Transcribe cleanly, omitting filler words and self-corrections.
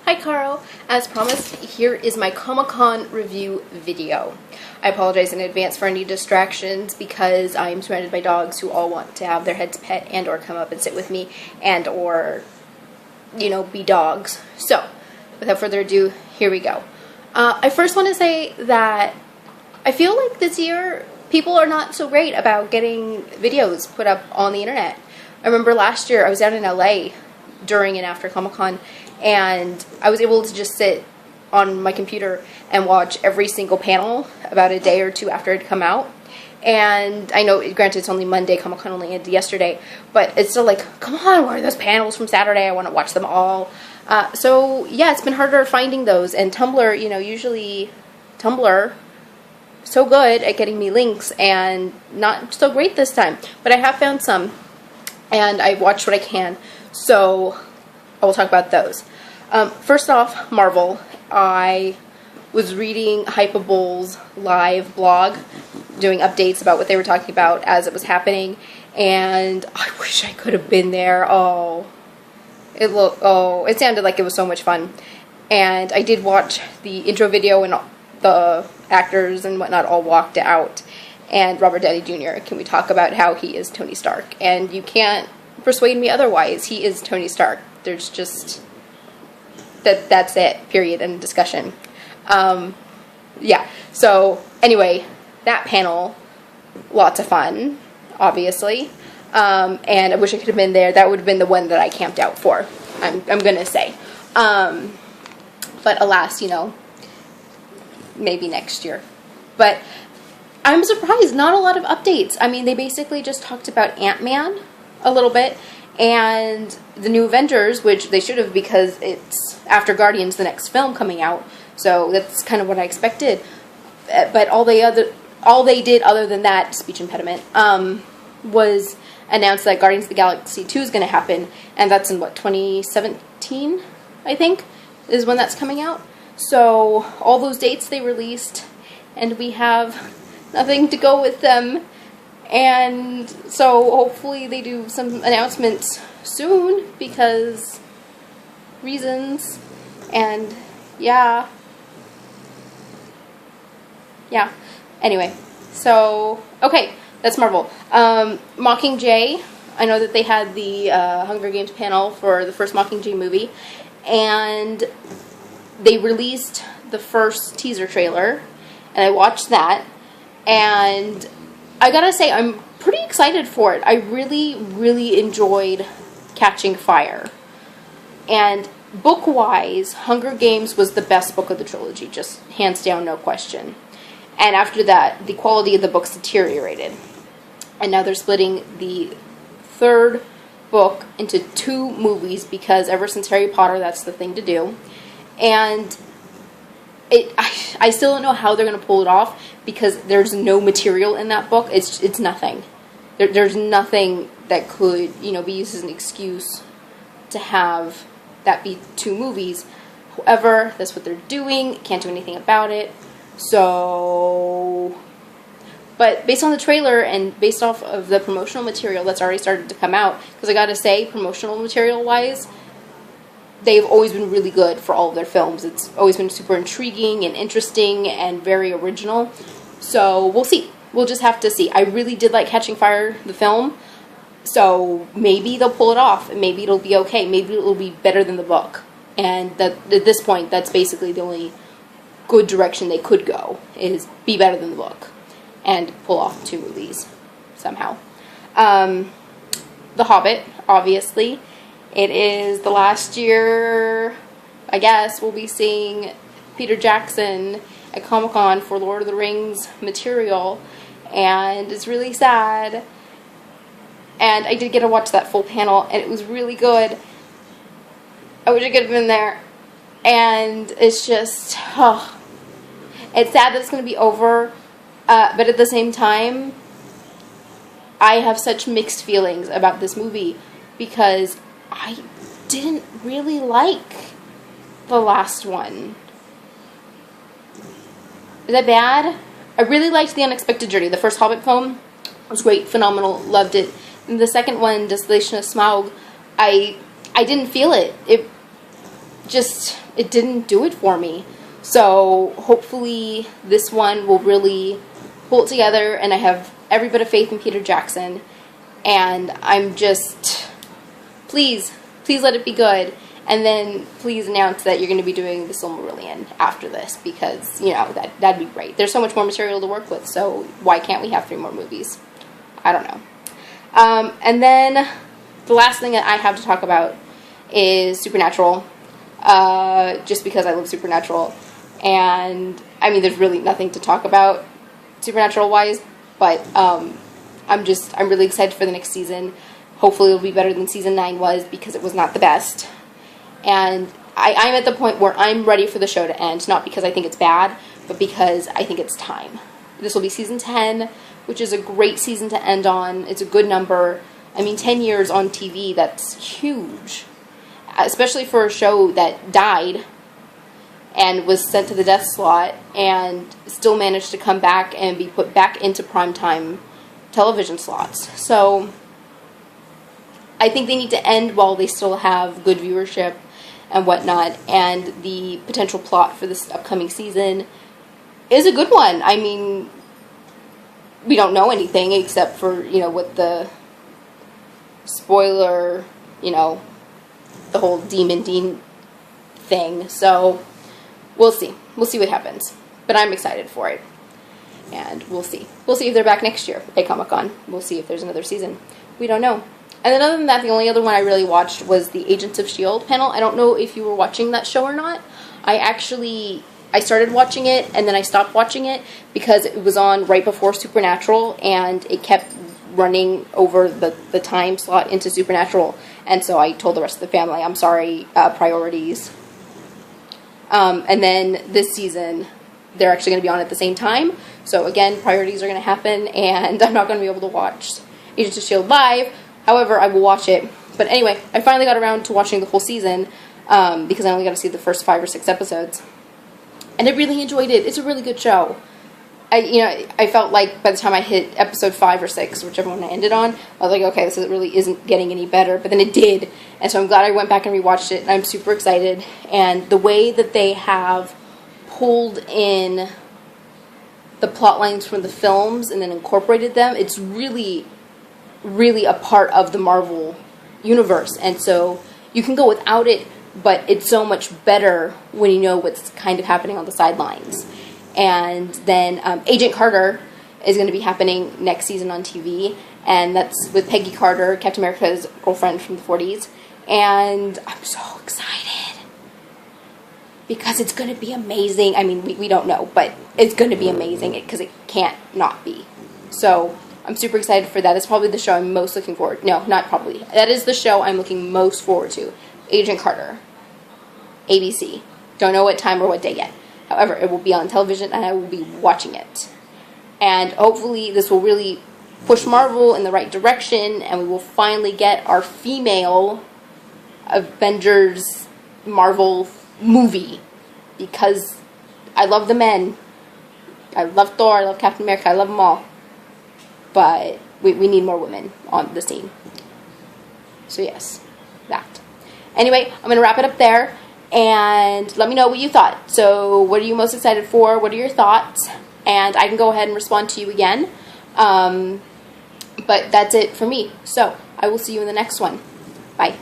Hi Caro, as promised, here is my Comic-Con review video. I apologize in advance for any distractions because I am surrounded by dogs who all want to have their heads pet and or come up and sit with me and or, you know, be dogs. So, without further ado, here we go. I first want to say that I feel like this year people are not so great about getting videos put up on the internet. I remember last year I was down in LA during and after Comic-Con, and I was able to just sit on my computer and watch every single panel about a day or two after it had come out. And I know, granted, it's only Monday, Comic-Con only ended yesterday, but it's still like, come on, where are those panels from Saturday? I want to watch them all. So, yeah, it's been harder finding those, and Tumblr, you know, usually Tumblr, so good at getting me links, and not so great this time. But I have found some, and I've watched what I can, so I will talk about those. First off, Marvel. I was reading Hypable's live blog, doing updates about what they were talking about as it was happening, and I wish I could have been there. It sounded like it was so much fun. And I did watch the intro video, and the actors and whatnot all walked out. And Robert Downey Jr., can we talk about how he is Tony Stark? And you can't persuade me otherwise. He is Tony Stark. There's just that's it, period, end of discussion. Yeah, so anyway, that panel, lots of fun, obviously, and I wish I could have been there. That would have been the one that I camped out for, I'm gonna say, but alas, you know, maybe next year. But I'm surprised, not a lot of updates. I mean, they basically just talked about Ant-Man a little bit, and the new Avengers, which they should have because it's after Guardians, the next film coming out, so that's kind of what I expected. But all they did other than that, speech impediment, was announce that Guardians of the Galaxy 2 is going to happen, and that's in, what, 2017, I think, is when that's coming out. So all those dates they released, and we have nothing to go with them. And so hopefully they do some announcements soon, because reasons. And yeah. Anyway, so okay, that's Marvel. Mockingjay, I know that they had the Hunger Games panel for the first Mockingjay movie, and they released the first teaser trailer, and I watched that, and I gotta say, I'm pretty excited for it. I really, really enjoyed Catching Fire. And book-wise, Hunger Games was the best book of the trilogy, just hands down, no question. And after that, the quality of the books deteriorated. And now they're splitting the third book into 2 movies, because ever since Harry Potter, that's the thing to do. And I still don't know how they're going to pull it off, because there's no material in that book. It's nothing. There's nothing that could, you know, be used as an excuse to have that be 2 movies. However, that's what they're doing. Can't do anything about it. So, but based on the trailer and based off of the promotional material that's already started to come out, because I gotta say, promotional material-wise, they've always been really good for all of their films. It's always been super intriguing and interesting and very original. So we'll see. We'll just have to see. I really did like Catching Fire, the film. So maybe they'll pull it off, and maybe it'll be okay. Maybe it'll be better than the book. And that at this point, that's basically the only good direction they could go, is be better than the book and pull off 2 movies somehow. The Hobbit, obviously. It is the last year, I guess, we'll be seeing Peter Jackson at Comic-Con for Lord of the Rings material, and it's really sad. And I did get to watch that full panel, and it was really good. I wish I could have been there. And it's just, it's sad that it's going to be over, but at the same time, I have such mixed feelings about this movie, because I didn't really like the last one. Is that bad? I really liked The Unexpected Journey. The first Hobbit film was great, phenomenal, loved it. And the second one, Desolation of Smaug, I didn't feel it. It just, it didn't do it for me. So hopefully this one will really pull it together, and I have every bit of faith in Peter Jackson, and I'm just, please let it be good, and then please announce that you're going to be doing the Silmarillion after this, because, you know, that'd be great. There's so much more material to work with, so why can't we have 3 more movies? I don't know. And then the last thing that I have to talk about is Supernatural, just because I love Supernatural, and, I mean, there's really nothing to talk about Supernatural-wise, but I'm really excited for the next season. Hopefully it'll be better than Season 9 was, because it was not the best. And I'm at the point where I'm ready for the show to end, not because I think it's bad, but because I think it's time. This will be Season 10, which is a great season to end on. It's a good number. I mean, 10 years on TV, that's huge. Especially for a show that died and was sent to the death slot and still managed to come back and be put back into primetime television slots. So I think they need to end while they still have good viewership and whatnot, and the potential plot for this upcoming season is a good one. I mean, we don't know anything except for, you know, what the spoiler, you know, the whole Demon Dean thing, so we'll see. We'll see what happens. But I'm excited for it. And we'll see. We'll see if they're back next year at Comic-Con. We'll see if there's another season. We don't know. And then other than that, the only other one I really watched was the Agents of S.H.I.E.L.D. panel. I don't know if you were watching that show or not. I started watching it, and then I stopped watching it because it was on right before Supernatural, and it kept running over the time slot into Supernatural. And so I told the rest of the family, I'm sorry, priorities. And then this season, they're actually going to be on at the same time. So again, priorities are going to happen, and I'm not going to be able to watch Agents of S.H.I.E.L.D. live. However, I will watch it. But anyway, I finally got around to watching the whole season, because I only got to see the first 5 or 6 episodes. And I really enjoyed it. It's a really good show. I felt like by the time I hit episode 5 or 6, whichever one I ended on, I was like, okay, this really isn't getting any better. But then it did. And so I'm glad I went back and rewatched it, and I'm super excited. And the way that they have pulled in the plot lines from the films and then incorporated them, it's really, really a part of the Marvel universe. And so you can go without it, but it's so much better when you know what's kind of happening on the sidelines. And then Agent Carter is going to be happening next season on TV, and that's with Peggy Carter, Captain America's girlfriend from the 40s, and I'm so excited because it's going to be amazing. I mean, we don't know, but it's going to be amazing because it can't not be. So I'm super excited for that. That's probably the show I'm most looking forward to. No, not probably. That is the show I'm looking most forward to. Agent Carter. ABC. Don't know what time or what day yet. However, it will be on television, and I will be watching it. And hopefully this will really push Marvel in the right direction, and we will finally get our female Avengers Marvel movie. Because I love the men. I love Thor, I love Captain America, I love them all. But we need more women on the scene. So yes, that. Anyway, I'm going to wrap it up there. And let me know what you thought. So what are you most excited for? What are your thoughts? And I can go ahead and respond to you again. But that's it for me. So I will see you in the next one. Bye.